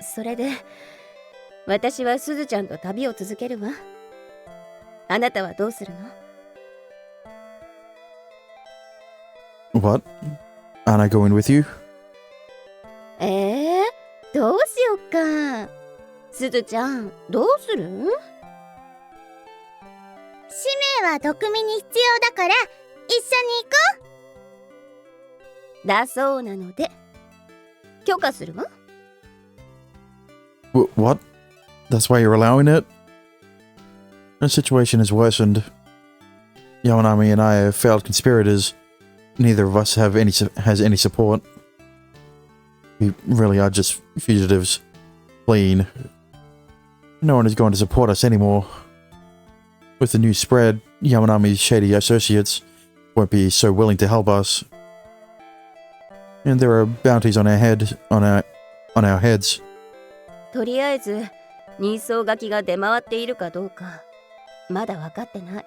それで私はすずちゃんと旅を続けるわ。あなたはどうするの？ What? Aren't I going with you? どうしよっか。すずちゃんどうする？使命は毒味に必要だから一緒に行こう。だそうなので許可するわ。What? That's why you're allowing it? The situation has worsened. Yamanami and I are failed conspirators. Neither of us has any support. We really are just fugitives, fleeing. No one is going to support us anymore. With the news spread, Yamanami's shady associates won't be so willing to help us. And there are bounties on our heads. とりあえず人相書きが出回っているかどうかまだ分かってない。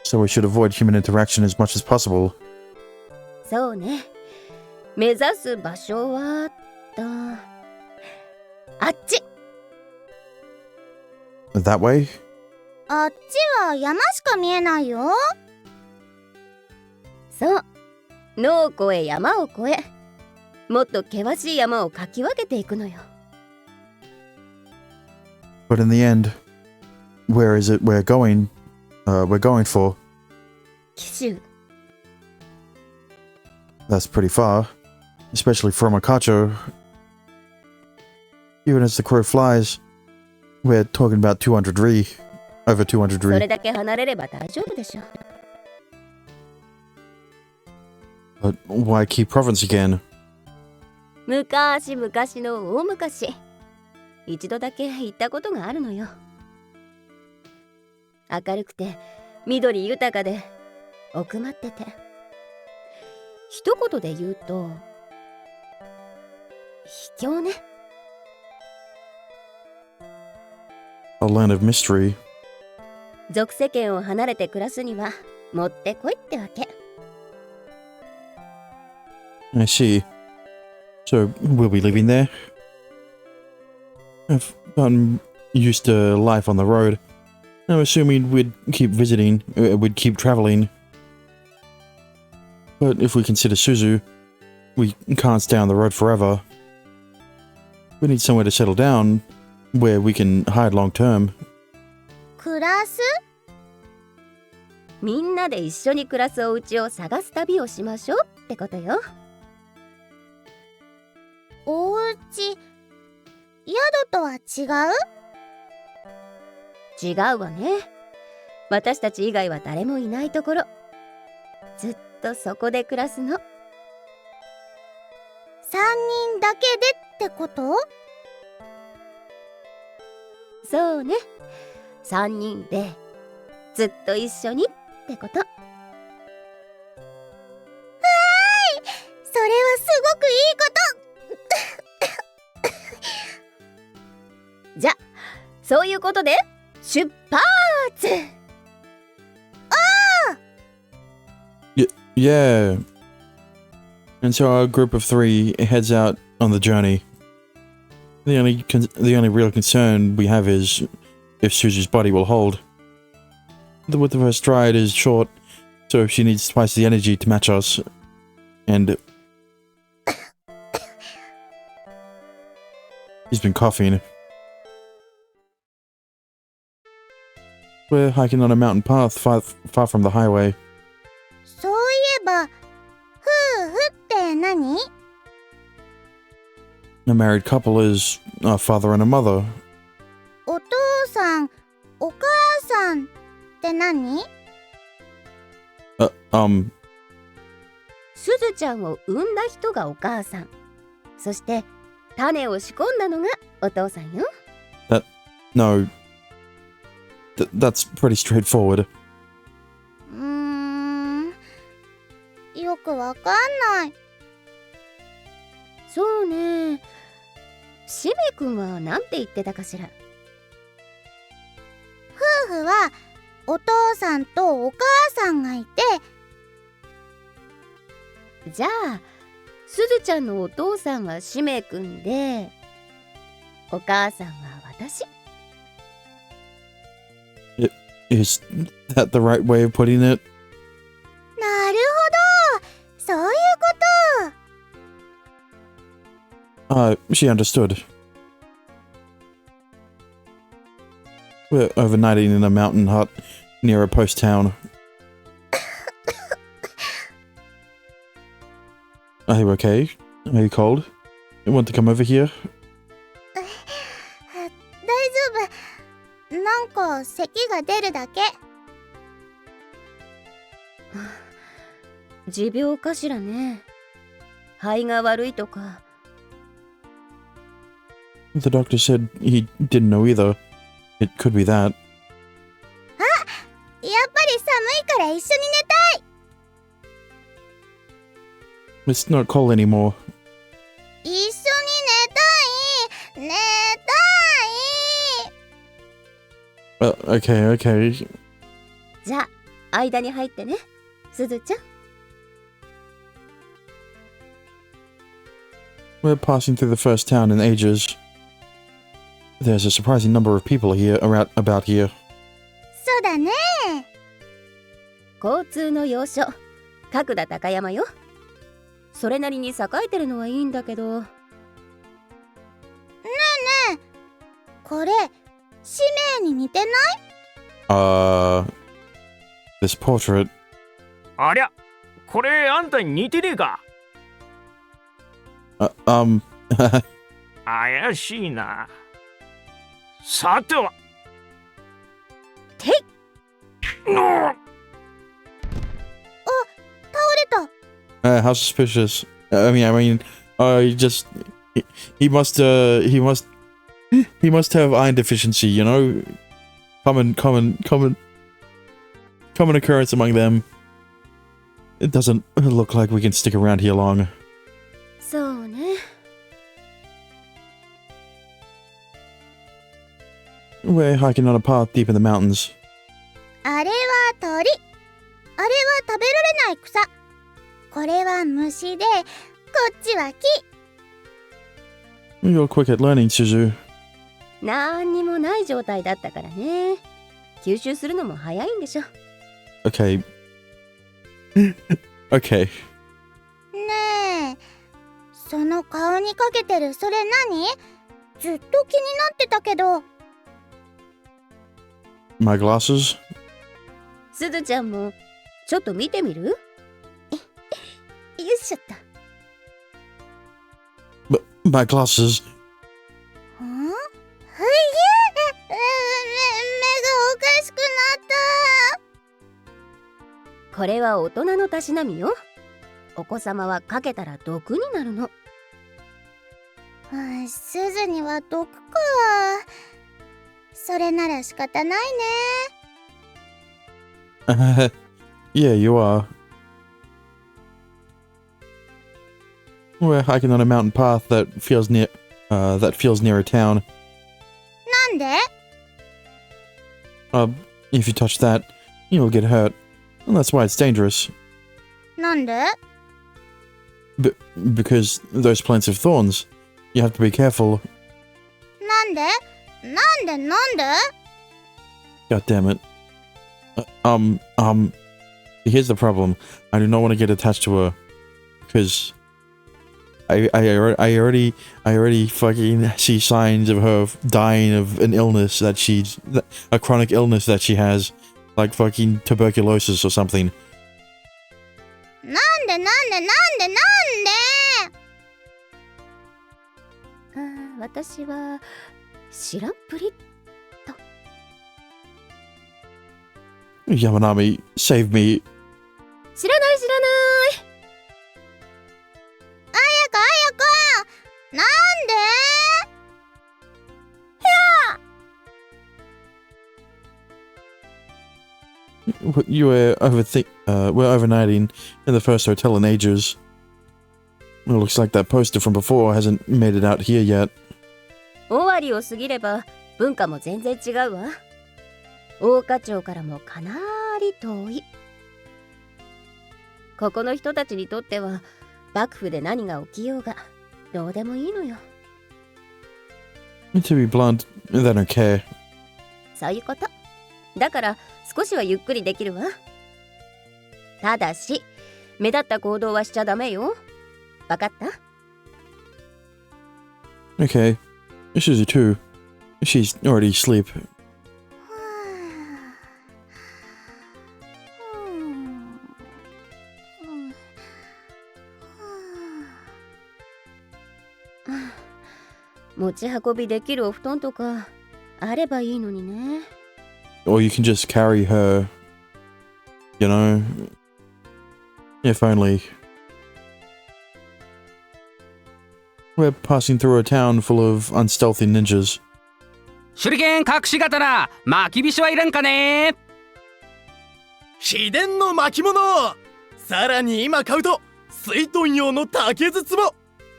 So we should avoid human interaction as much as possible. そうね。目指す場所はあっち。That way? あっちは山しか見えないよ。そう。野を越え山を越え、もっと険しい山をかき分けていくのよ。But in the end, where is it we're going for? 紀州。That's pretty far, especially from Akacho. Even as the crow flies, we're talking about 200 ri, over 200 ri. それだけ離れれば大丈夫でしょ。But why Key Province again? 昔々の大昔、一度だけ行ったことがあるのよ。明るくて緑豊かで奥まってて、一言で言うと秘境ね。A land of mystery. 俗世間を離れて暮らすにはもってこいってわけ。I see. So, we'll be living there? I've gotten used to life on the road. I'm assuming we'd keep visiting, we'd keep traveling. But if we consider Suzu, we can't stay on the road forever. We need somewhere to settle down, where we can hide long term. 暮らす？みんなで一緒に暮らすお家を探す旅をしましょうってことよ。お家、宿とは違う？違うわね。私たち以外は誰もいないところ。ずっとそこで暮らすの。3人だけでってこと？そうね。3人でずっと一緒にってこと。わーい！それはすごくいいこと！じゃ、そういうことで出発！ Yeah. And so our group of 3 heads out on the journey. The only real concern we have is if Suzu's body will hold. The width of her stride is short, so she needs twice the energy to match us. And he's been coughing. We're hiking on a mountain path far from the highway. そういえば、夫婦って何？ A married couple is a father and a mother. お父さん、お母さんって何？すずちゃんを産んだ人がお母さん。そして種を仕込んだのがお父さんよ。No. That's pretty straightforward. よくわかんない。そうね。しめくんはなんて言ってたかしら。夫婦はお父さんとお母さんがいて、じゃあすずちゃんのお父さんはしめくんで、お母さんは私。Is that the right way of putting it? なるほど、そういうこと。She understood. We're overnighting in a mountain hut near a post town. Are you okay? Are you cold? You want to come over here? 大丈夫。なんか咳が出るだけ。持病かしらね。肺が悪いとか。The doctor said he didn't know either. It could be that. やっぱり寒いから一緒に寝たい。It's not cold anymore. 一緒に寝たい。寝たい。Okay, okay. じゃあ間に入ってね、すずちゃん。We're passing through the first town in ages. There's a surprising number of people here about here. そうだね。交通の要所、角田高山よ。それなりに栄えてるのはいいんだけど。これ、使命に似てない？ This portrait. ありゃ、これあんたに似てねえか。怪しいな。さては。てい。の。倒れた。How suspicious. I mean, he must have iron deficiency, you know? Common occurrence among them. It doesn't look like we can stick around here long. そうね。We're hiking on a path deep in the mountains. あれは鳥。あれは食べられない草。これは虫で、こっちは木。You're quick at learning, Suzu. なんにもない状態だったからね。吸収するのも早いんでしょ。Okay. Okay. ねえ、その顔にかけてるそれ何？ずっと気になってたけど。My glasses? すずちゃんもちょっと見てみる？よいしょっと。My glasses. ん？目がおかしくなった。これは大人のたしなみよ。お子様はかけたら毒になるの。すずには毒か。それなら仕方ないね。Yeah, you are. We're hiking on a mountain path that feels near a town. なんで？ If you touch that, you'll get hurt. And that's why it's dangerous. なんで？ Because those plants have thorns. You have to be careful. なんで？なんで？ God damn it. Here's the problem. I do not want to get attached to her. Because I already fucking see signs of her dying of an illness a chronic illness that she has. Like fucking tuberculosis or something. なんで？私は知らんぷり。 Yamanami, save me. 知らない。あやこなんで？ We're overnighting in the first hotel in ages. It looks like that poster from before hasn't made it out here yet. 終わりを過ぎれば文化も全然違うわ。大花町からもかなり遠い。ここの人たちにとっては幕府で何が起きようがどうでもいいのよ。To be blunt, they don't care. そういうこと。だから少しはゆっくりできるわ。ただし目立った行動はしちゃダメよ。わかった？ Okay. Suzu too. She's already asleep. 持ち運びできるお布団とかあればいいのにね。Or you can just carry her. You know? If only. We're passing through a town full of unstealthy ninjas. 手裏剣隠し刀巻き菱はいらんかね。秘伝の巻物、さらに今買うと水遁用の竹筒も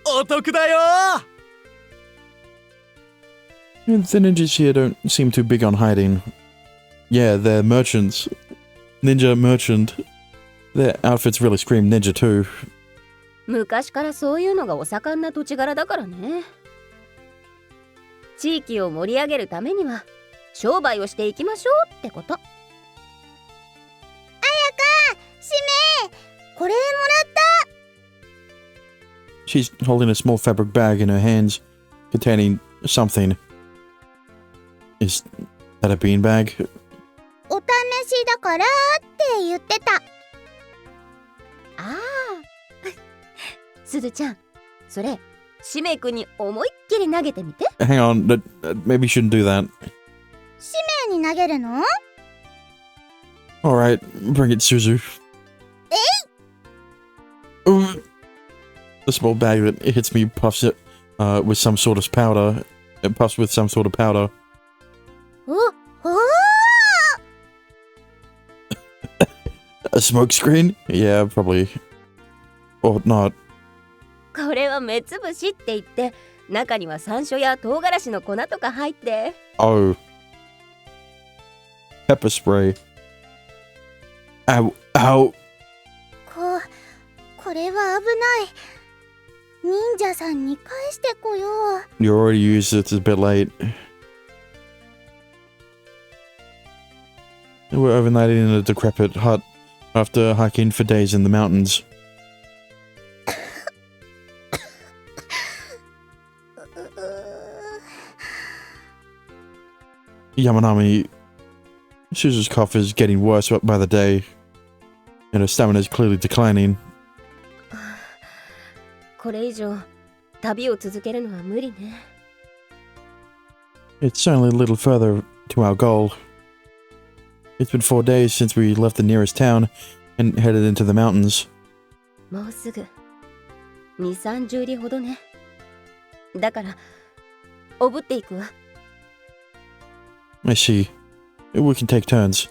お得だよ。The ninjas here don't seem too big on hiding. Yeah, they're merchants. Ninja merchant. Their outfits really scream ninja too. 昔からそういうのがお盛んな土地柄だからね。地域を盛り上げるためには商売をしていきましょうってこと。彩香、使命、これもらった。 She's holding a small fabric bag in her hands, containing something. Is that a beanbag? お試しだからって言ってた。ああすずちゃん、それしめい君に思いっきり投げてみて。 Hang on, maybe you shouldn't do that. 使命に投げるの？ Alright, bring it, Suzu. Ooh. The small bag that hits me puffs it with some sort of powder. It puffs with some sort of powder. おお A smoke screen? Yeah, probably. Or not. これは目つぶしって言って中には山椒や唐辛子の粉とか入って。 Oh. Pepper spray. Ow, ow. これは危ない。忍者さんに返してこよう。 You already used it, it's a bit late. We're overnighting in a decrepit hut after hiking for days in the mountains. Yamanami, Suzu's cough is getting worse by the day, and her stamina is clearly declining. これ以上旅を続けるのは無理ね。 It's certainly a little further to our goal. It's been 4 days since we left the nearest town and headed into the mountains. もうすぐ2、30里ほどね。だからおぶっていくわ。 I see. We can take turns.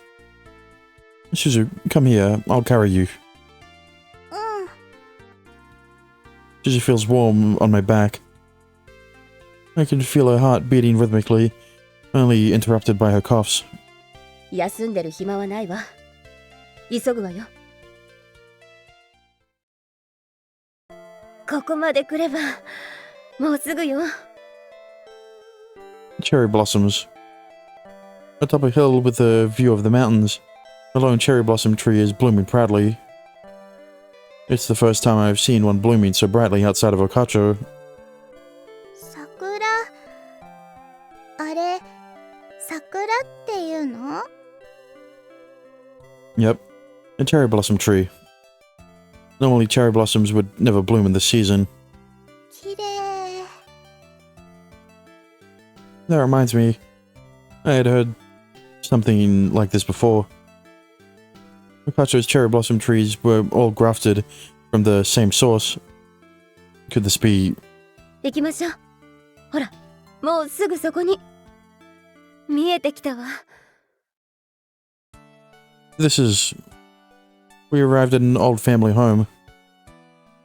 Suzu, come here. I'll carry you. うん。 Suzu feels warm on my back. I can feel her heart beating rhythmically, only interrupted by her coughs. 休んでる暇はないわ。急ぐわよ。ここまで来ればもうすぐよ。 Cherry blossoms. Atop a hill with a view of the mountains, a lone cherry blossom tree is blooming proudly. It's the first time I've seen one blooming so brightly outside of Okacho. 桜、あれ、桜っていうの？ Yep, a cherry blossom tree. Normally cherry blossoms would never bloom in this season. きれい。 That reminds me, I had heard something like this before. Okacho's cherry blossom trees were all grafted from the same source. Could this be... 行きましょう。ほら、もうすぐそこに見えてきたわ。 This is... We arrived at an old family home.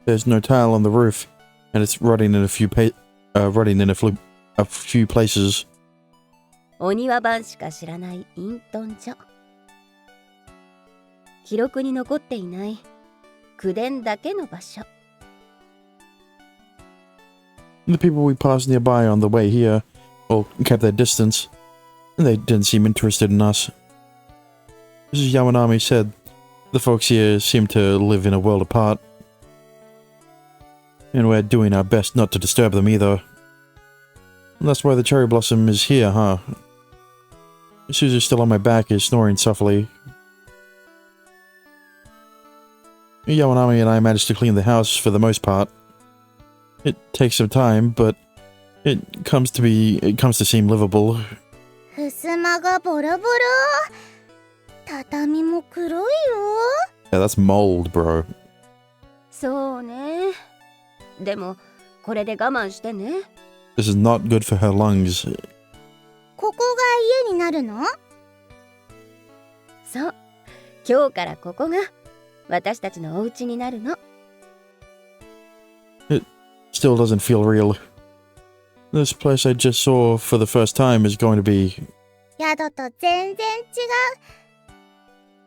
There's no tile on the roof, and it's rotting in a few places. お庭番しか知らない隠遁所。記録に残っていない口伝だけの場所。The people we passed nearby on the way here all kept their distance, and they didn't seem interested in us. As Yamanami said, the folks here seem to live in a world apart, and we're doing our best not to disturb them either. And that's why the cherry blossom is here, huh? Suzu's still on my back, is snoring softly. Yamanami and I managed to clean the house for the most part. It takes some time, but it comes to seem livable. 襖がボロボロ。畳も黒いよ。 Yeah, that's mold, bro. そうね。でもこれで我慢してね。 This is not good for her lungs. ここが家になるの？そう。今日からここが私たちのお家になるの。 Still doesn't feel real. This place I just saw for the first time is going to be... 宿と全然違う。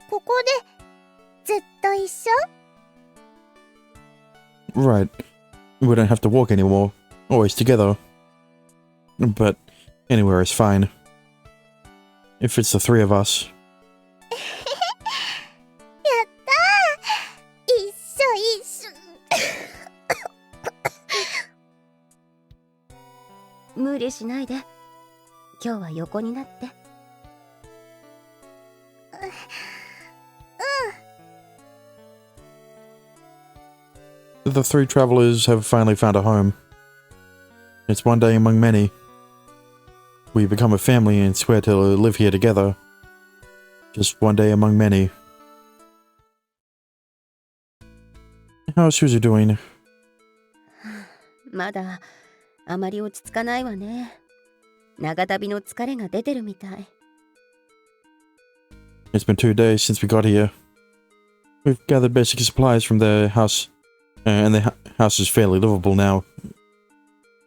ここでずっと一緒？ Right. We don't have to walk anymore. Always together. But anywhere is fine. If it's the three of us. やったー！一緒一緒。無理しないで。今日は横になって。The three travelers have finally found a home. It's one day among many. We become a family and swear to live here together. Just one day among many. How's Suzu doing? まだあまり落ち着かないわね。長旅の疲れが出てるみたい。It's been 2 days since we got here. We've gathered basic supplies from the house, and the house is fairly livable now.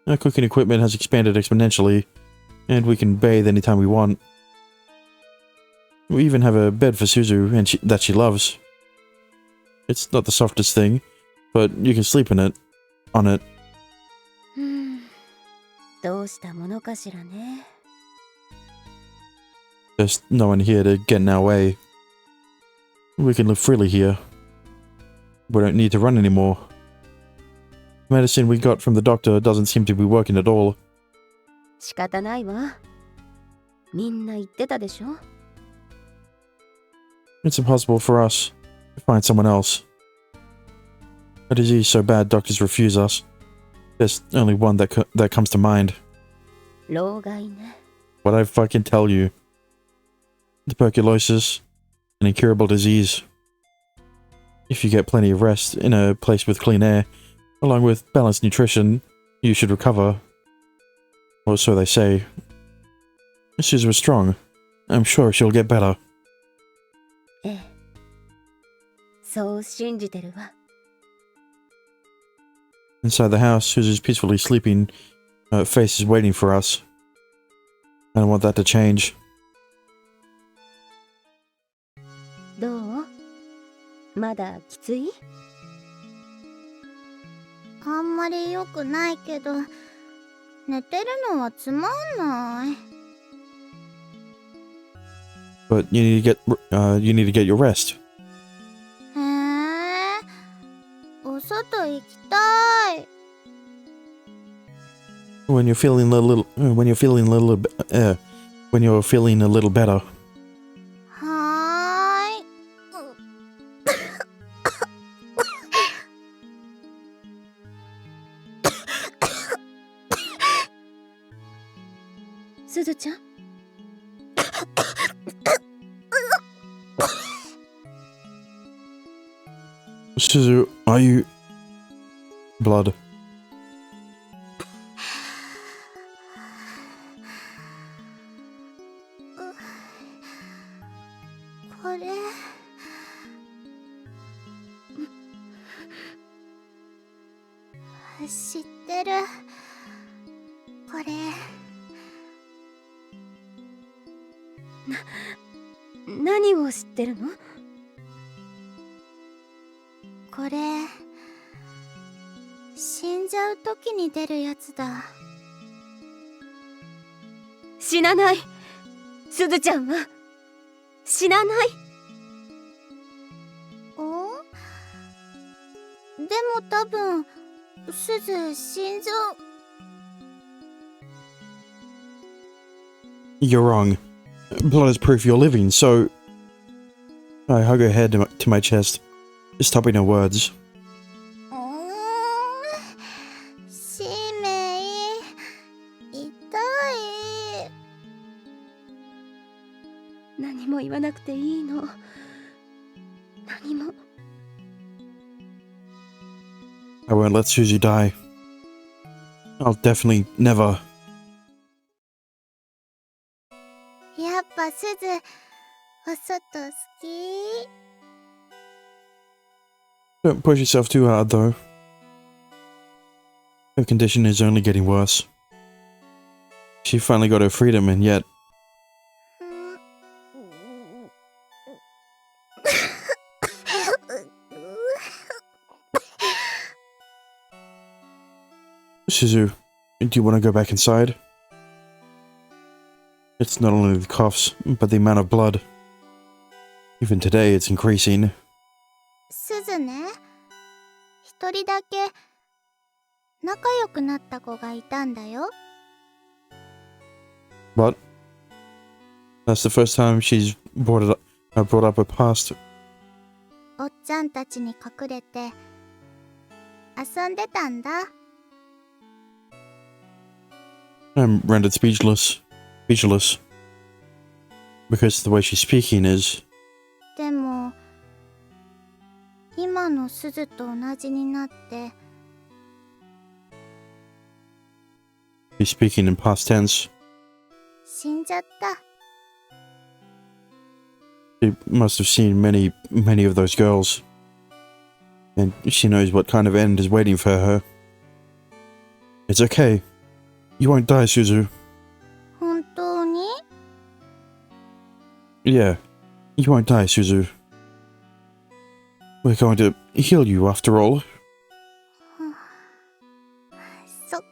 Our cooking equipment has expanded exponentially, and we can bathe anytime we want. We even have a bed for Suzu and that she loves. It's not the softest thing, but you can sleep on it. どうしたものかしらね。 There's no one here to get in our way. We can live freely here. We don't need to run anymore. The medicine we got from the doctor doesn't seem to be working at all. 仕方ないわ。みんな言ってたでしょ。 It's impossible for us to find someone else. A disease so bad doctors refuse us. There's only one that comes to mind. 老害ね。 What I fucking tell you. Tuberculosis, an incurable disease. If you get plenty of rest in a place with clean air, along with balanced nutrition, you should recover. Or so they say. Suzu is strong. I'm sure she'll get better. ええ。そう信じてるわ。 Inside the house, Suzu's peacefully sleeping. Her face is waiting for us. I don't want that to change. どう？まだきつい？あんまり良くないけど、寝てるのはつまんない。But you need to get your rest. へえ、お外行きたい。When you're feeling a little better. はーい。すずちゃん？ Suzu, are you... Blood. これ知ってる。これ何を知ってるの？これ信じゃう時に出るやつだ。死なない。すずちゃんは死なない。でも多分すず心臓。You're wrong. Blood is proof you're living, so... I hug her head to my chest, stopping her words. 使命痛い。何も言わなくていいの。何も。I won't let Suzu die. I'll definitely never. やっぱすずお外好き。 Don't push yourself too hard, though. Her condition is only getting worse. She finally got her freedom, and yet... Suzu, do you want to go back inside? It's not only the coughs, but the amount of blood. Even today, it's increasing. すずね、一人だけ仲良くなった子がいたんだよ。 What? That's the first time she's brought up her past. おっちゃんたちに隠れて遊んでたんだ。 I'm rendered speechless. Because the way she's speaking is... でも今のすずと同じになって。 She's speaking in past tense. 死んじゃった。 She must have seen many of those girls. And she knows what kind of end is waiting for her. It's okay. You won't die, Suzu. 本当に？ Yeah, you won't die, Suzu. We're going to heal you after all. そっか。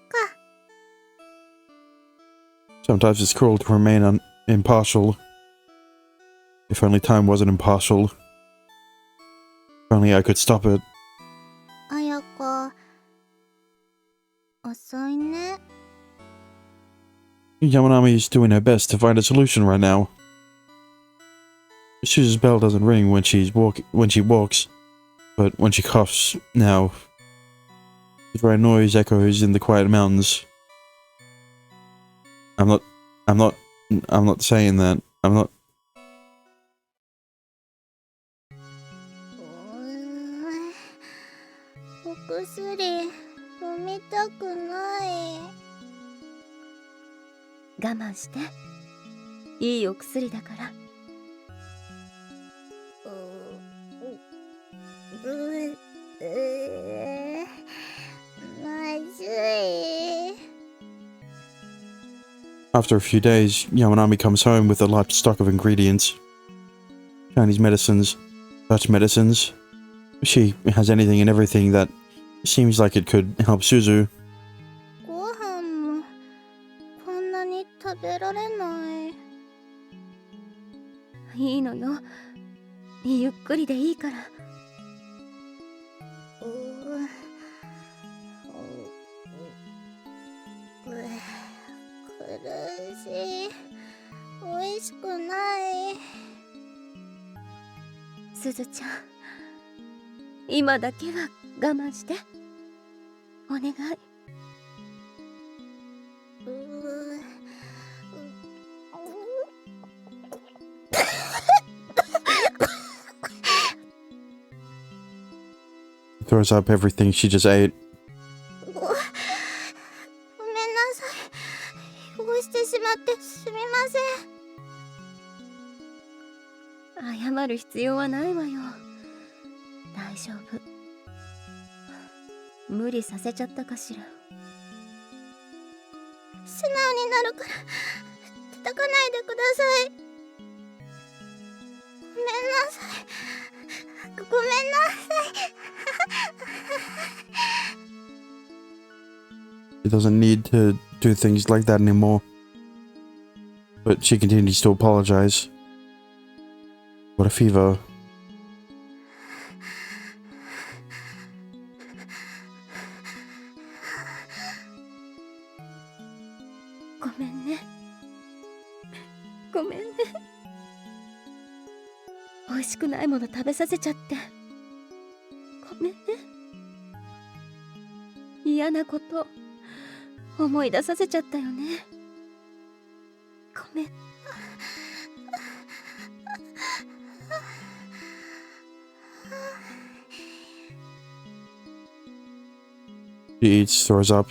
Sometimes it's cruel to remain impartial. If only time wasn't impartial. If only I could stop it. あやか、遅いね。 Yamanami is doing her best to find a solution right now. Suzu's bell doesn't ring when she walks, but when she coughs now, the very noise echoes in the quiet mountains. I'm not saying that. I'm not. お薬飲みたくない。我慢して。いいお薬だから。まずい。 After a few days, Yamanami comes home with a large stock of ingredients. Chinese medicines, Dutch medicines. She has anything and everything that seems like it could help Suzu. ご飯もこんなに食べられない。いいのよ。ゆっくりでいいから。苦しい。おいしくない。すずちゃん、今だけは我慢して。お願い。Throws up everything she just ate. ごめんなさい。汚してしまってすみません。謝る必要はないわよ。大丈夫。無理させちゃったかしら。素直になるから叩かないでください。ごめんなさい。ごめんなさい。She doesn't need to do things like that anymore. But she continues to apologize. What a fever. ごめんね。ごめんね。美味しくないもの食べさせちゃって。ごめんね。嫌なこと思い出させちゃったよね。ごめん。She eats, throws up,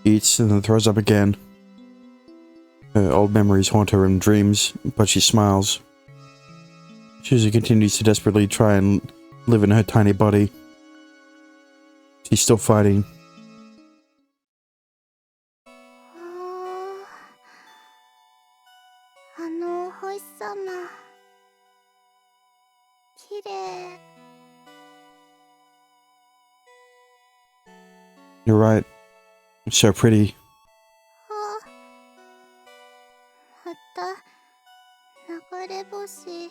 eats, and then throws up again. Her old memories haunt her in dreams, but she smiles. Susie continues to desperately try and live in her tiny body. She's still fighting. あのお星様、綺麗。 You're right. So pretty. また流れ星。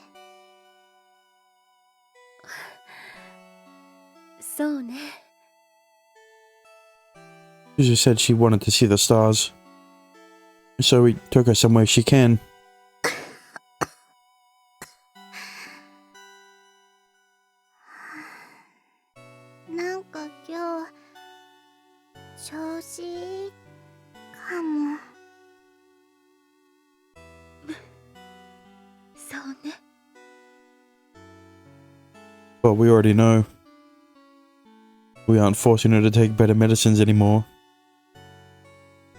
そうね。 Susie said she wanted to see the stars. So we took her somewhere she can. なんか今日調子いいかも。そうね。 But we already know. We aren't forcing her to take better medicines anymore.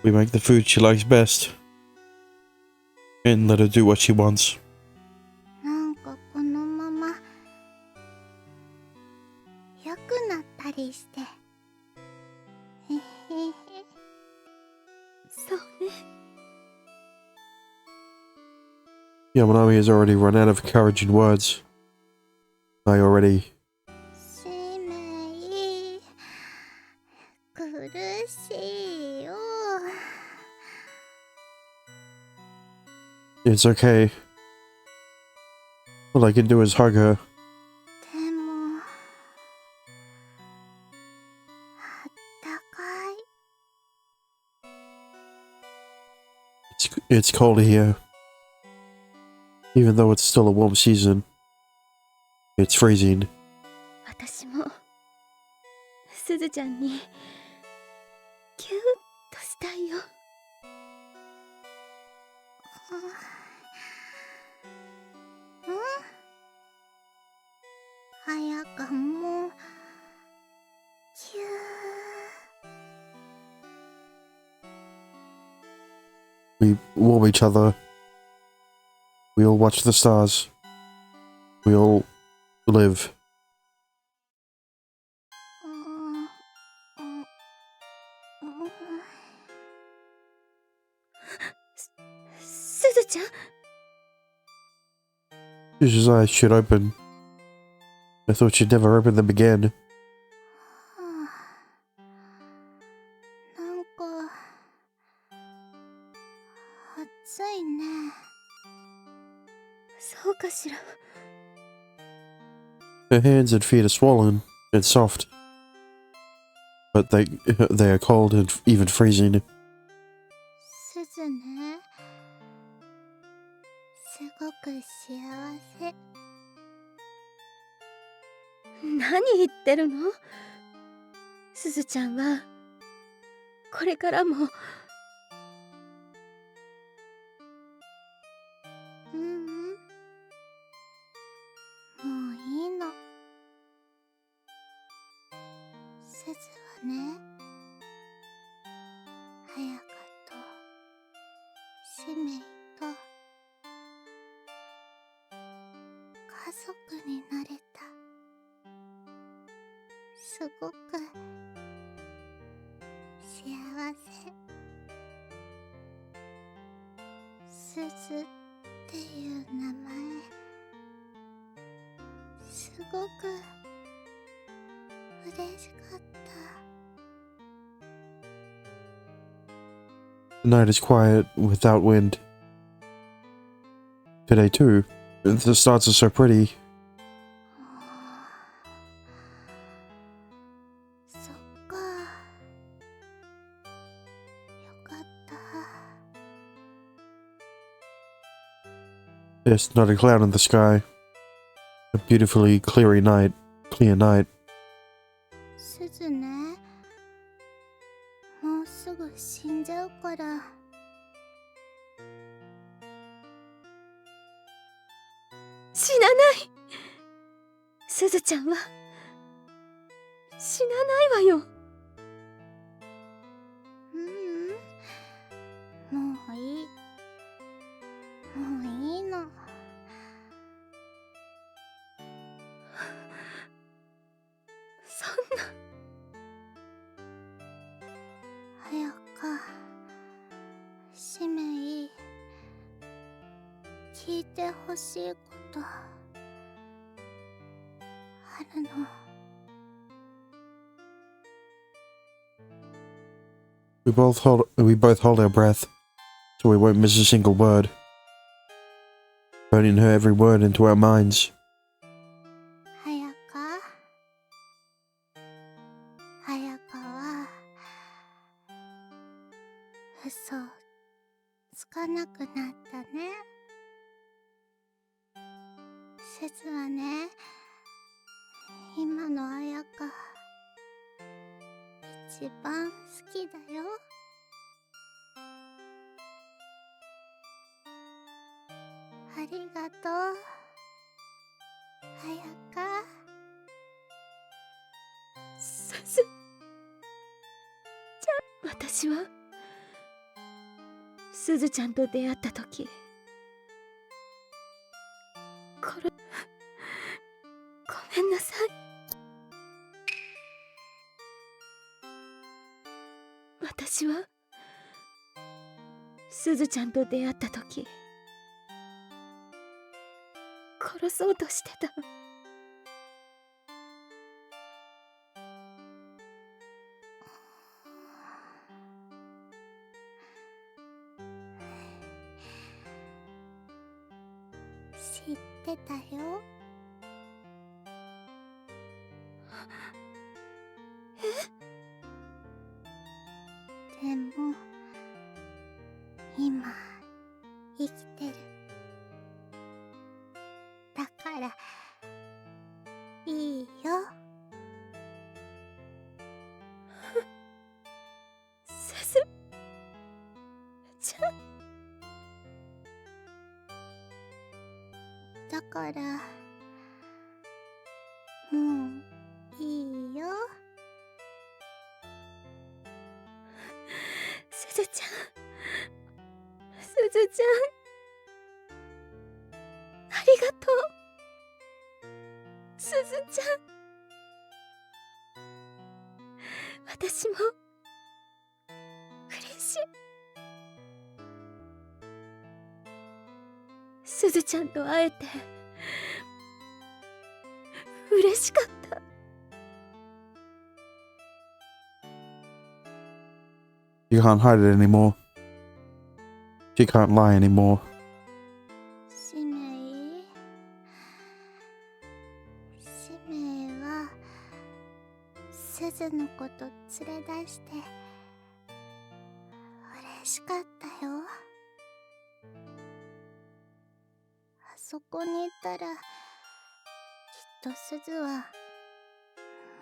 We make the food she likes best. And let her do what she wants. なんかこのまま良くなったりして。へへへ。そうね。 Yamanami has already run out of courage and words. I already... 使命苦しいよ。 It's okay. All I can do is hug her. でもあったかい。 It's cold here. Even though it's still a warm season. It's freezing. 私もすずちゃんにキューッとしたいよ。早かもキュー。 We warm each other. We all watch the stars. We all live. すずちゃん。 Susie's eyes should open. I thought she'd never open them again. なんか暑いね。そうかしら。 Her hands and feet are swollen and soft. But they are cold and even freezing. すずね。すごく幸せ。何言ってるの？すずちゃんはこれからも。ううん。もういいの。すずはね、早かと使命と家族になれた。すごく幸せ。すずっていう名前、すごく嬉しかった。The night is quiet, without wind. Today too. The stars are so pretty. そっか。よかった。 There's not a cloud in the sky. A beautifully clear night. すずね。もうすぐ死んじゃうから。死なない。すずちゃんは死なないわよ。もういい。もういいの。そんな。早か。使命。聞いてほしいことあるの。We both hold our breath, so we won't miss a single word. Burning her every word into our minds. 早か。早かは嘘つかなくなったね。せつはね、今のあやか一番好きだよ。ありがとう、あやか。すずちゃん、私はすずちゃんと出会った時、ごめんなさい。私はすずちゃんと出会った時、殺そうとしてた。知ってたよ。でも今生きてる。だからいいよ。すずちゃん。だからもういいよ。すずちゃん、すずちゃん、ありがとう。すずちゃん、私も嬉しい。すずちゃんと会えて嬉しかった。She can't hide it anymore. She can't lie anymore. 使命。使命はすずのこと連れ出して嬉しかったよ。あそこにいたらきっとすずは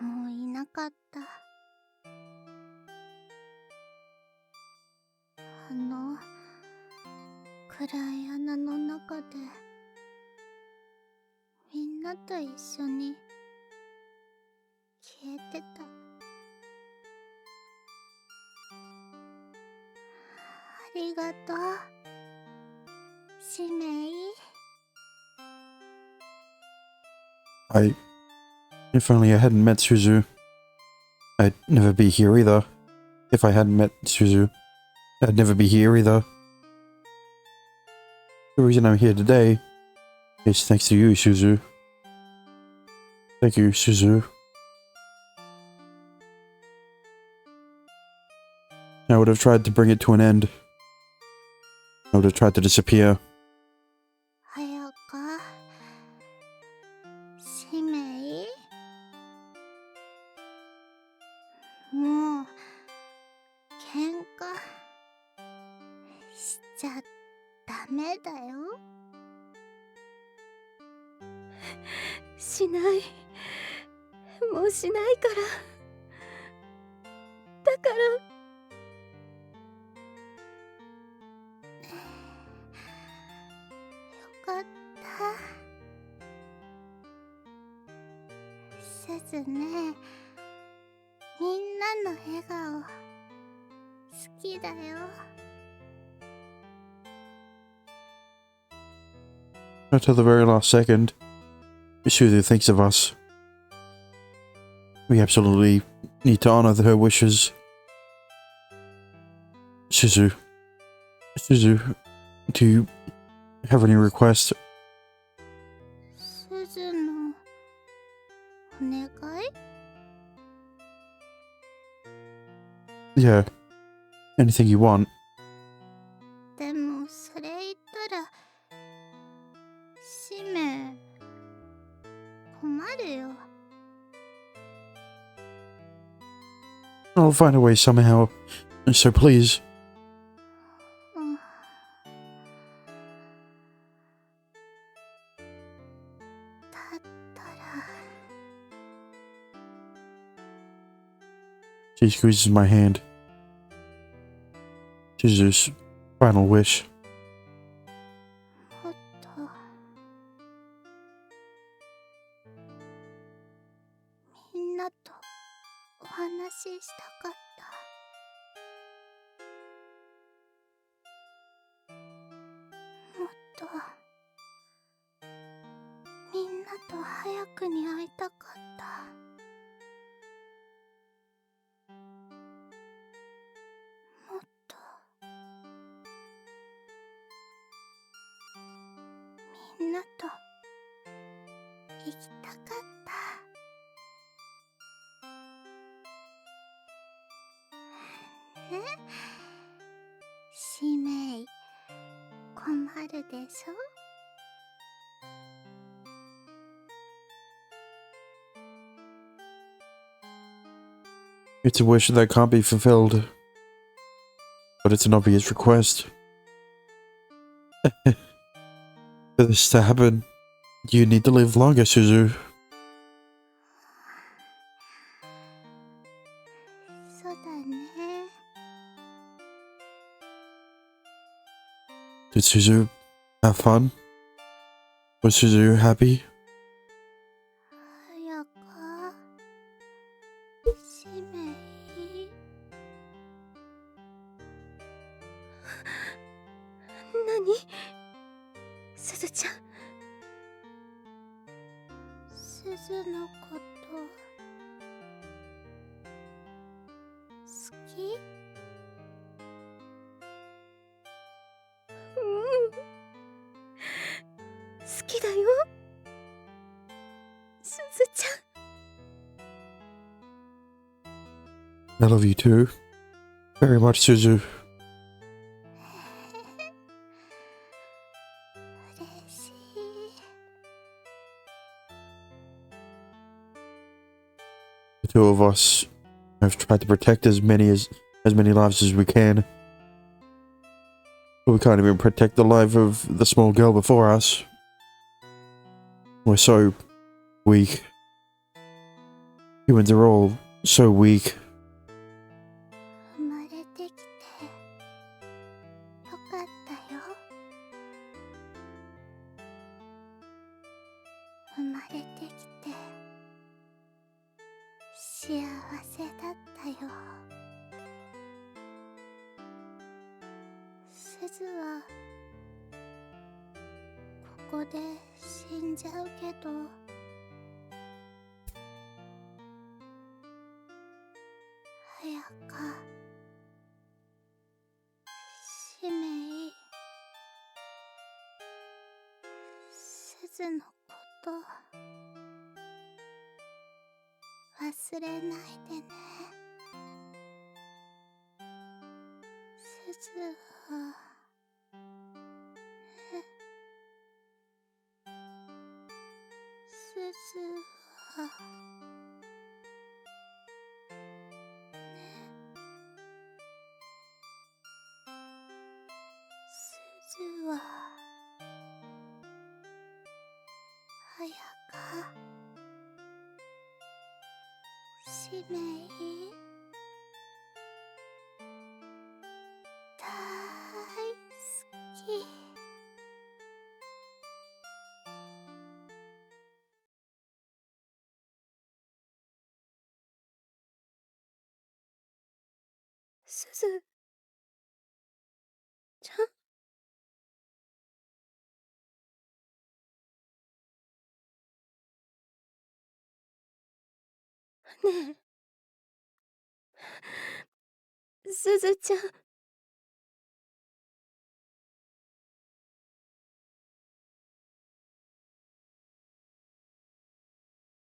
もういなかった。あの暗い穴の中でみんなと一緒に消えてた。ありがとう、使命。If only I hadn't met Suzu. I'd never be here either. If I hadn't met Suzu, I'd never be here either. The reason I'm here today is thanks to you, Suzu. Thank you, Suzu. I would have tried to bring it to an end, I would have tried to disappear. 早か使命もう喧嘩しちゃダメだよ。しない。もうしないから。だから。よかった。すずね、みんなの笑顔好きだよ。Until the very last second, Suzu thinks of us. We absolutely need to honor her wishes. Suzu, do you have any requests? すずのお願い？ Yeah, anything you want. でもそれ言ったら使命困るよ。I'll find a way somehow. So please. うんだったら She squeezes my hand. Suzu's final wish. もっとみんなとお話ししたかった。もっとみんなと早くに会いたかった。もっとみんなと行きたかった。ね、使命困るでしょ。It's a wish that can't be fulfilled. But it's an obvious request. For this to happen, you need to live longer, Suzu. そうだね。 Did Suzu have fun? Was Suzu happy? 早か使命何？すずちゃん。すずのこと好き？好きだよ。すずちゃん。I love you too. Very much, Suzu. 嬉しい。The two of us have tried to protect as many lives as we can. But we can't even protect the life of the small girl before us. We're so weak. Humans are all so weak. 生まれてきてよかったよ。生まれてきて幸せだったよ。すずはここで死んじゃうけど、早か使命すずのこと忘れないでね。すずはすずははやかしめいだいすき。すずちゃん。ねえ、すずちゃん。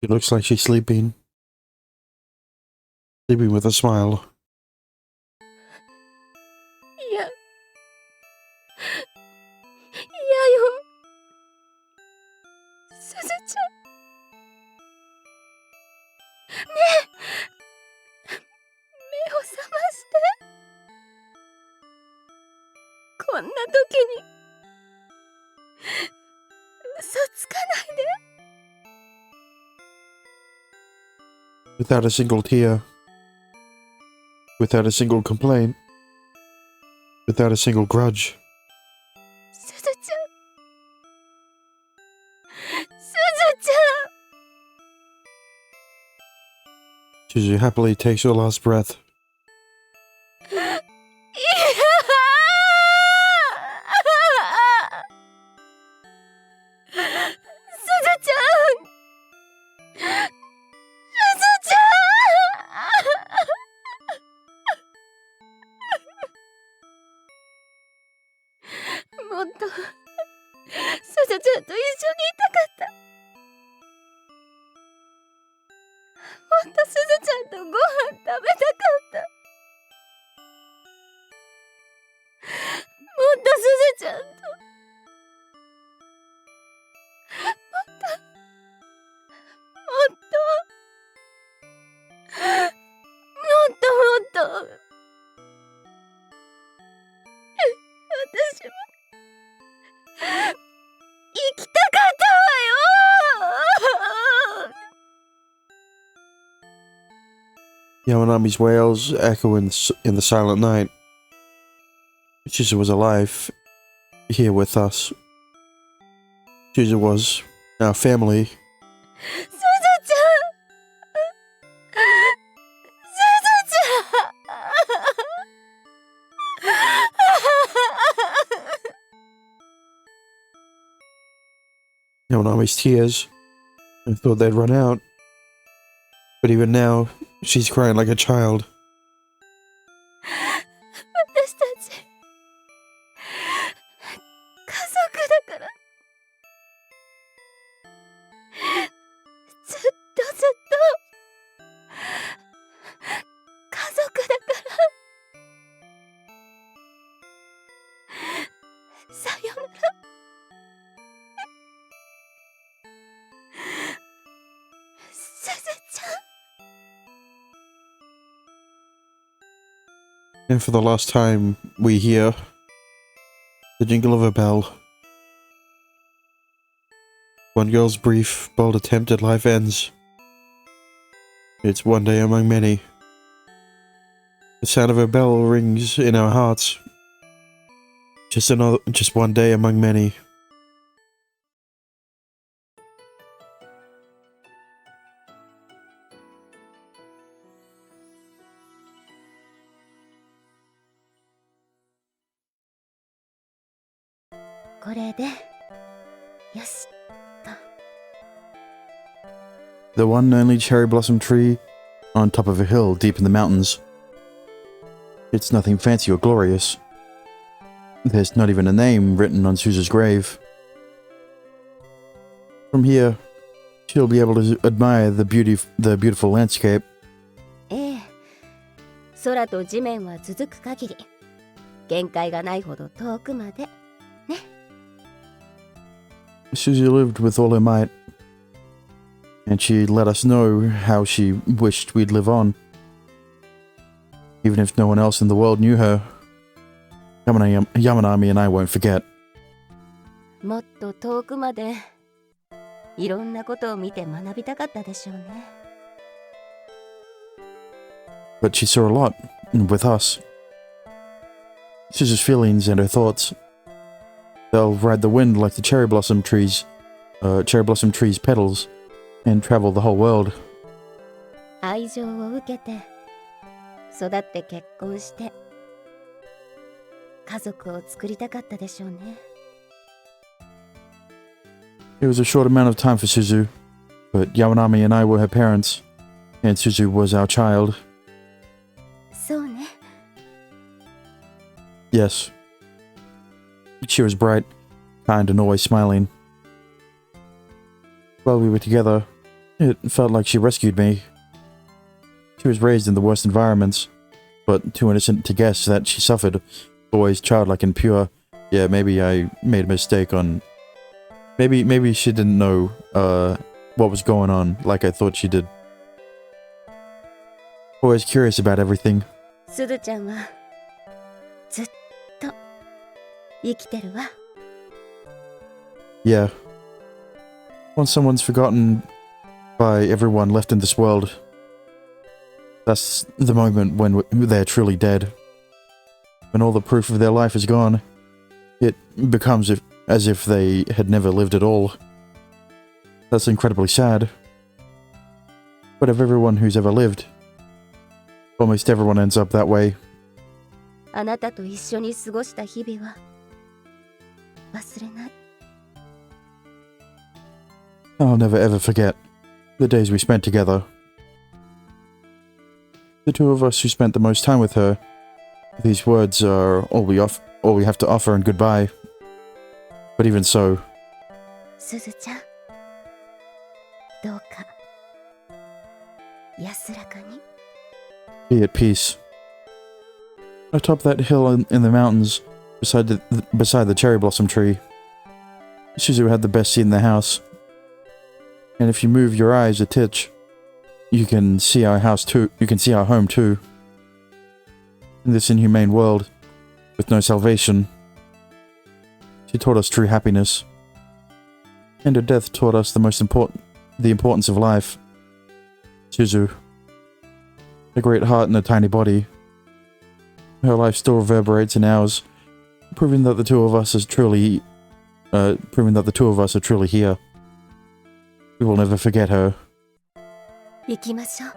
It looks like she's sleeping. Sleeping with a smile. いや、いやよ。すずちゃん。ねえ、目を覚まして。こんな時に嘘つかないで。Without a single tear. Without a single complaint. Without a single grudge. すずちゃん。すずちゃん。Suzu happily takes her last breath. いやすずちゃん。すずちゃん。もっとすずちゃんと一緒にいたかった。もっとすずちゃんとご飯食べたかった。もっとすずちゃんともっともっと私も生きたかったわよ。Yamanami's wails echo in the silent night. Suzu was alive, here with us. Suzu was our family. すずちゃん。すずちゃん。Yamanami's tears. I thought they'd run out. But even now, she's crying like a child. 私たち家族だから。ずっと家族だから。さよなら。すずちゃん。And for the last time, we hear the jingle of a bell. One girl's brief, bold attempt at life ends. It's one day among many. The sound of a bell rings in our hearts. Just one day among many. これでよし。 The one and only cherry blossom tree on top of a hill deep in the mountains. It's nothing fancy or glorious. There's not even a name written on Suzu's grave. From here, she'll be able to admire the beautiful landscape. ええ、空と地面は続く限り限界がないほど遠くまで。 Suzu lived with all her might. And she let us know how she wished we'd live on. Even if no one else in the world knew her, Yamanami and I won't forget. もっと遠くまでいろんなことを見て学びたかったでしょうね。But she saw a lot with us. Suzu's feelings and her thoughts. They'll ride the wind like the cherry blossom trees' petals, and travel the whole world. 愛情を受けて育って結婚して家族を作りたかったでしょうね。It was a short amount of time for Suzu, but Yamanami and I were her parents, and Suzu was our child. そうね。Yes. She was bright, kind, and always smiling. While we were together, it felt like she rescued me. She was raised in the worst environments, but too innocent to guess that she suffered, always childlike and pure. Yeah, maybe I made a mistake on... Maybe she didn't know what was going on like I thought she did. Always curious about everything. すずちゃんはずっと生きてるわ。Yeah. Once someone's forgotten by everyone left in this world, that's the moment when they're truly dead. When all the proof of their life is gone, it becomes as if they had never lived at all. That's incredibly sad. But of everyone who's ever lived, almost everyone ends up that way. あなたと一緒に過ごした日々は忘れない。I'll never ever forget the days we spent together. The two of us who spent the most time with her. These words are all we have to offer in goodbye. But even so, すずちゃん、どうか安らかに。 be at peace. Atop that hill in the mountains, beside the cherry blossom tree, Suzu had the best seat in the house. And if you move your eyes a titch, you can see our house too. You can see our home too. In this inhumane world, with no salvation, she taught us true happiness. And her death taught us the importance of life. Suzu, a great heart and a tiny body. Her life still reverberates in ours, proving that the two of us are truly here. We will never forget her. 行きましょう。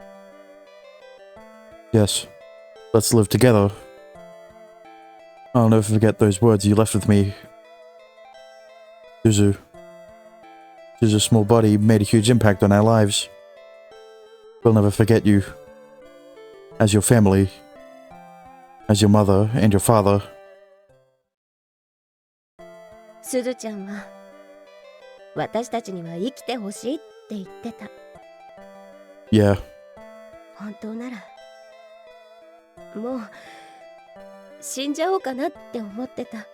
Yes, let's live together. I'll never forget those words you left with me. Suzu. Suzu's small body made a huge impact on our lives. We'll never forget you. As your family. As your mother and your father. すずちゃんは私たちには生きてほしいって言ってた。 Yeah, 本当ならもう死んじゃおうかなって思ってた。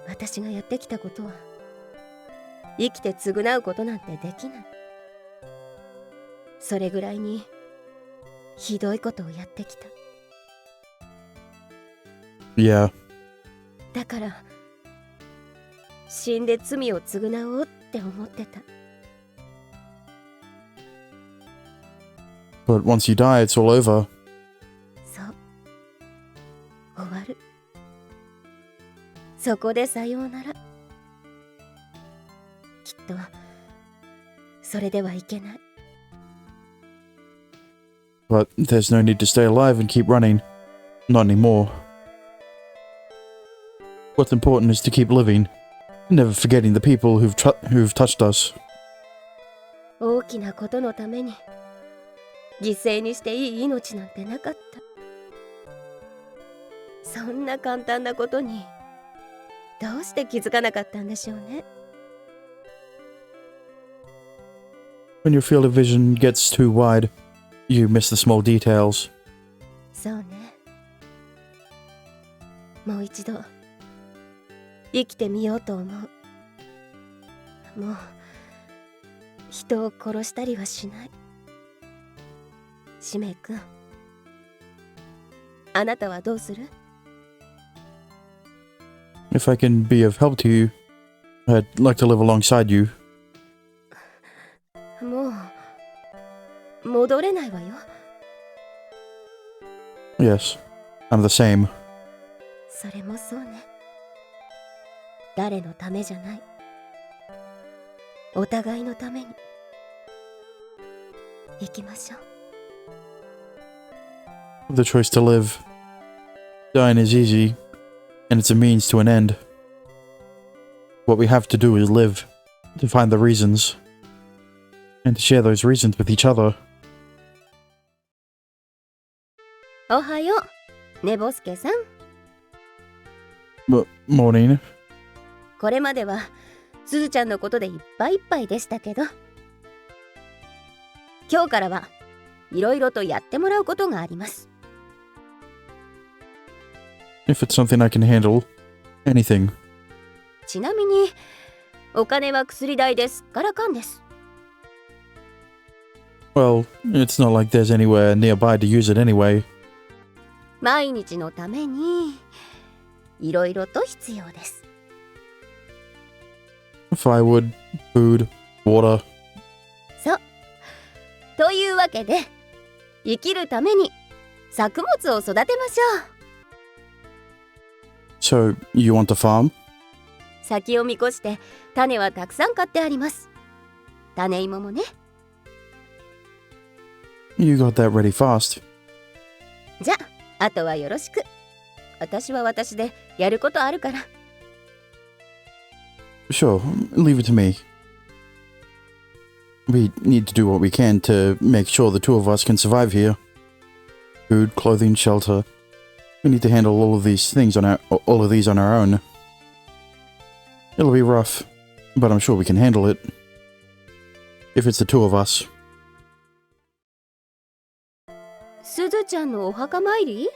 私がやってきたことは生きて償うことなんてできない。それぐらいにひどいことをやってきた。 yeah. だから死んで罪を償おうって思ってた。 But once you die, it's all over. そう、終わる。そこでさようなら。きっとそれではいけない。 But there's no need to stay alive and keep running. Not anymore. What's important is to keep living, never forgetting the people who've touched us. 大きなことのために犠牲にしていい命なんてなかった。そんな簡単なことにどうして気づかなかったんでしょうね。 When your field of vision gets too wide, you miss the small details. そうね。もう一度生きてみようと思う。もう人を殺したりはしない。使命くん、あなたはどうする？ If I can be of help to you, I'd like to live alongside you. もう戻れないわよ。Yes, I'm the same. それもそうね。誰のためじゃない。お互いのために行きましょう。The choice to live. Dying is easy, and it's a means to an end. What we have to do is live, to find the reasons, and to share those reasons with each other. おはよう、ねぼすけさん。Morning. これまではすずちゃんのことでいっぱいいっぱいでしたけど、今日からはいろいろとやってもらうことがあります。If it's something I can handle, anything. ちなみにお金は薬代ですからかんです。Well, it's not like there's anywhere nearby to use it anyway. 毎日のためにいろいろと必要です。Firewood, food, water. そう。というわけで、生きるために作物を育てましょう。So, you want to farm? 先を見越して種はたくさん買ってあります。種芋もね。You got that ready fast. じゃあ、あとはよろしく。私は私でやることあるから。Sure, leave it to me. We need to do what we can to make sure the two of us can survive here. Food, clothing, shelter. We need to handle all of these on our own. It'll be rough, but I'm sure we can handle it. If it's the two of us. すずちゃんのお墓参り？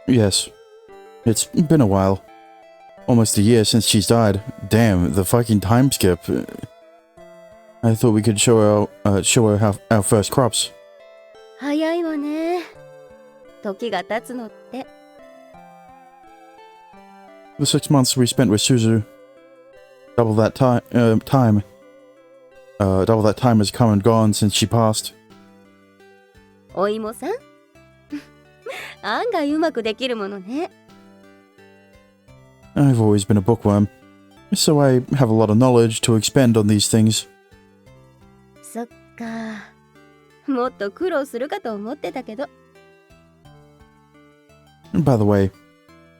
Yes. It's been a while. Almost a year since she's died. Damn, the fucking time skip. I thought we could show her our first crops. 早いわね。時が経つのって。The 6 months we spent with Suzu. Double that time has come and gone since she passed. お芋さん案外うまくできるものね。I've always been a bookworm, so I have a lot of knowledge to expend on these things. そっか。もっと苦労するかと思ってたけど。By the way,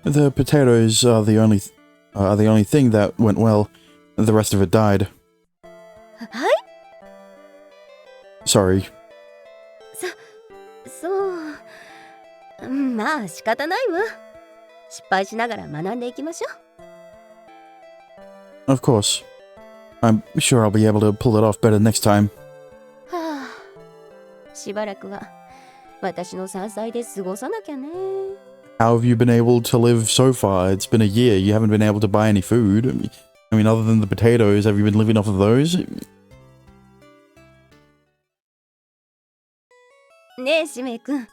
the potatoes are the only thing that went well. The rest of it died. はい？ Sorry. そう。まあ仕方ないわ。失敗しながら学んでいきましょう。Of course. I'm sure I'll be able to pull it off better next time. はあ。しばらくは私の山菜で過ごさなきゃね。How have you been able to live so far? It's been a year. You haven't been able to buy any food. I mean, other than the potatoes, have you been living off of those? ねえ、しめいくん。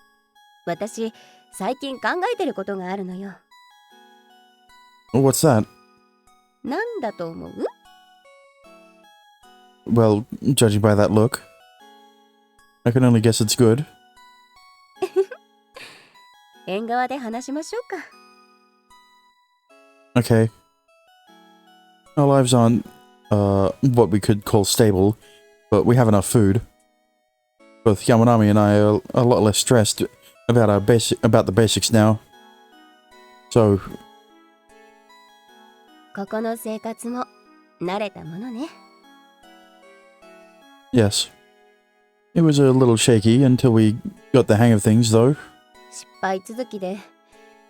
私、最近考えてることがあるのよ。What's that? なんだと思う？ Well, judging by that look, I can only guess it's good. 縁側で話しましょうか。Okay. Our lives aren't, what we could call stable, but we have enough food. Both Yamanami and I are a lot less stressed about the basics now. So, ここの生活も慣れたものね。yes. It was a little shaky until we got the hang of things, though. 失敗続きで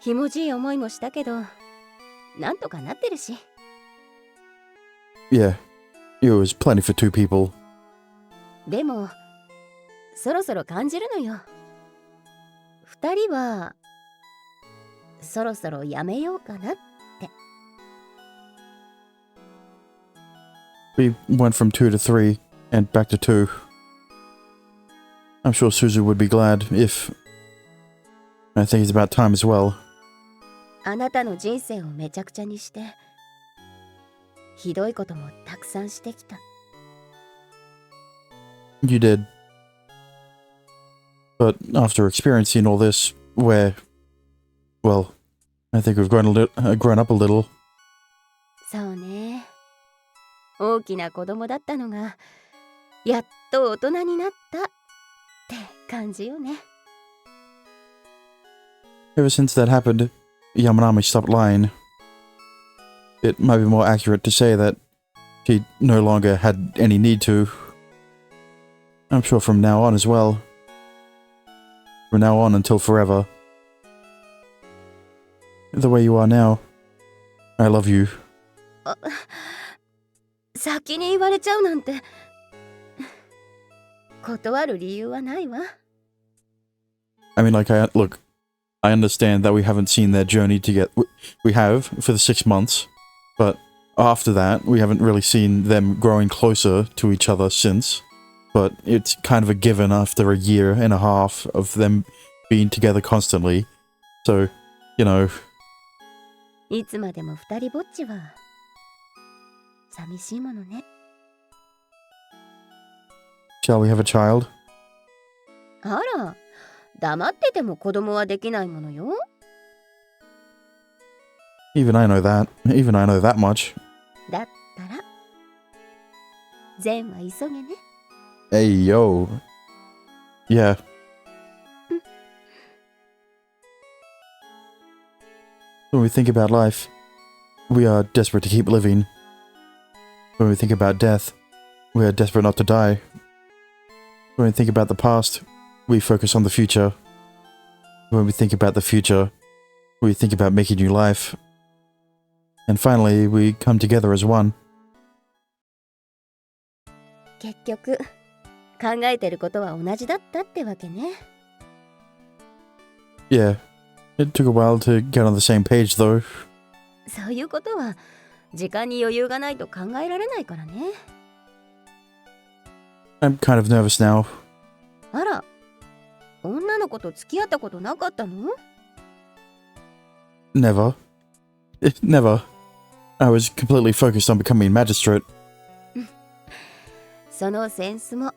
ひもじい思いもしたけど、なんとかなってるし。Yeah. It was plenty for two people. でも、そろそろ感じるのよ。二人はそろそろやめようかなって。We went from 2 to 3 and back to 2. I'm sure Suzu would be glad if... I think it's about time as well. あなたの人生をめちゃくちゃにして、ひどいこともたくさんしてきた。You did. But after experiencing all this, well, I think we've grown up a little. そうね。大きな子供だったのが、やっと大人になったって感じよね。Ever since that happened, Yamanami stopped lying. It might be more accurate to say that she no longer had any need to. I'm sure from now on as well. From now on until forever. The way you are now, I love you. 先に言われちゃうなんて。断る理由はないわ。I mean, look, I understand that we haven't seen their journey together. We have for the 6 months, but after that, we haven't really seen them growing closer to each other since. But it's kind of a given after a year and a half of them being together constantly. So, you know. いつまでも二人ぼっちは寂しいものね。Shall we have a child? あら、黙ってても子供はできないものよ。Even I know that. Even I know that much. だったら、善は急げね。Hey, yo. Yeah. When we think about life, we are desperate to keep living. When we think about death, we are desperate not to die. When we think about the past, we focus on the future. When we think about the future, we think about making new life. And finally, we come together as one. 結局、考えてることは同じだったってわけね。Yeah. It took a while to get on the same page, though. そういうことは時間に余裕がないと考えられないからね。I'm kind of nervous now. あら、女の子と付き合ったことなかったの？ Never. Never. I was completely focused on becoming magistrate. そのセンスも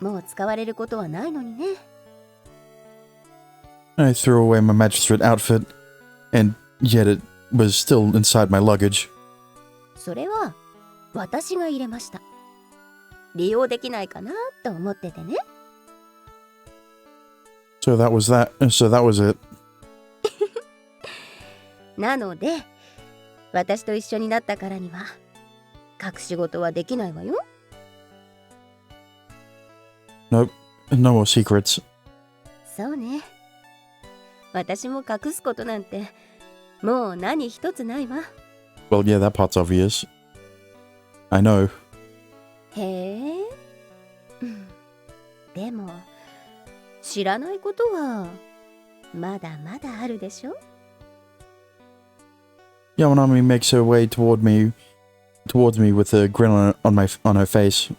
もう使われることはないのにね。I threw away my magistrate outfit, and yet it was still inside my luggage. それは私が入れました。利用できないかなと思っててね。So that was that. So that was it. なので、私と一緒になったからには隠し事はできないわよ。Nope. No more secrets. そうね。私も隠すことなんてもう何一つないわ。Well, yeah, that part's obvious. I know. へえ。でも知らないことはまだまだあるでしょ。Yamanami makes her way towards me with a grin on her face.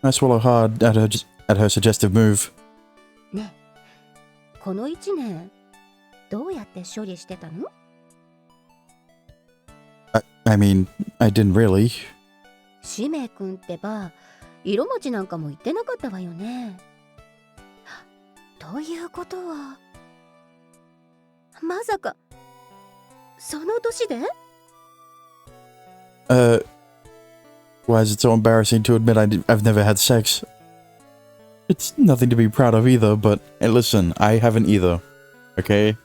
I swallow hard at her suggestive move. ねえ、この1年どうやって処理してたの？ I mean, I didn't really. しめくんってば色持ちなんかも言ってなかったわよね。ということはまさかその年で？ Why is it so embarrassing to admit I've never had sex? It's nothing to be proud of either, but hey, listen, I haven't either. Okay?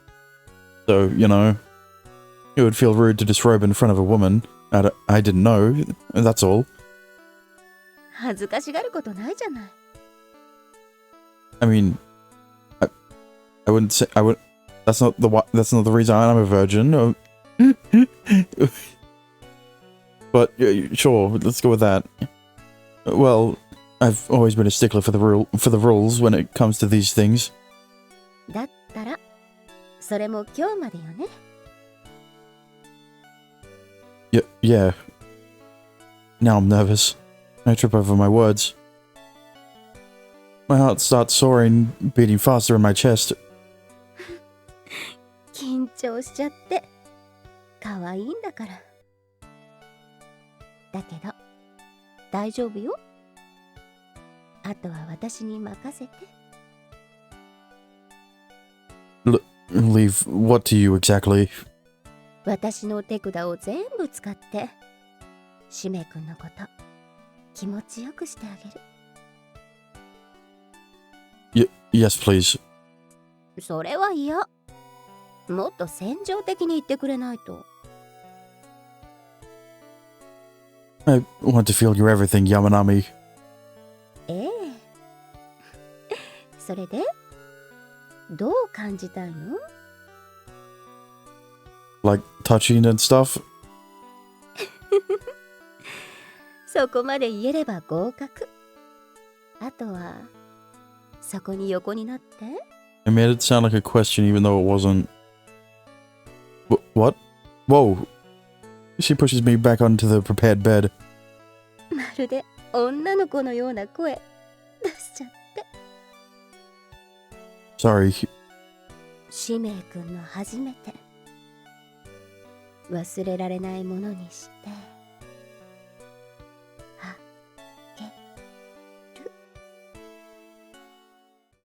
So, you know, it would feel rude to disrobe in front of a woman. I didn't know, that's all. 恥ずかしがることないじゃない。I mean, I wouldn't say I would. That's not the reason I'm a virgin. But sure, let's go with that. Well, I've always been a stickler for the rules when it comes to these things. だったらそれも今日までよね。Yeah. Now I'm nervous. I trip over my words. My heart starts soaring, beating faster in my chest. 緊張しちゃって可愛いんだから。だけど大丈夫よ。あとは私に任せて。Leave what to you exactly? 私の手札を全部使ってしめくんのこと気持ちよくしてあげる。Yes, please. それは嫌。もっと戦場的に言ってくれないと。I want to feel your everything, Yamanami. ええそれでどう感じたいの？ Like touching and stuff? そこまで言えれば合格。あとはそこに横になって。 I made it sound like a question even though it wasn't. What? Whoa. She pushes me back onto the prepared bed. まるで女の子のような声出しちゃって。 Sorry. 使命くんの初めて忘れられないものにして。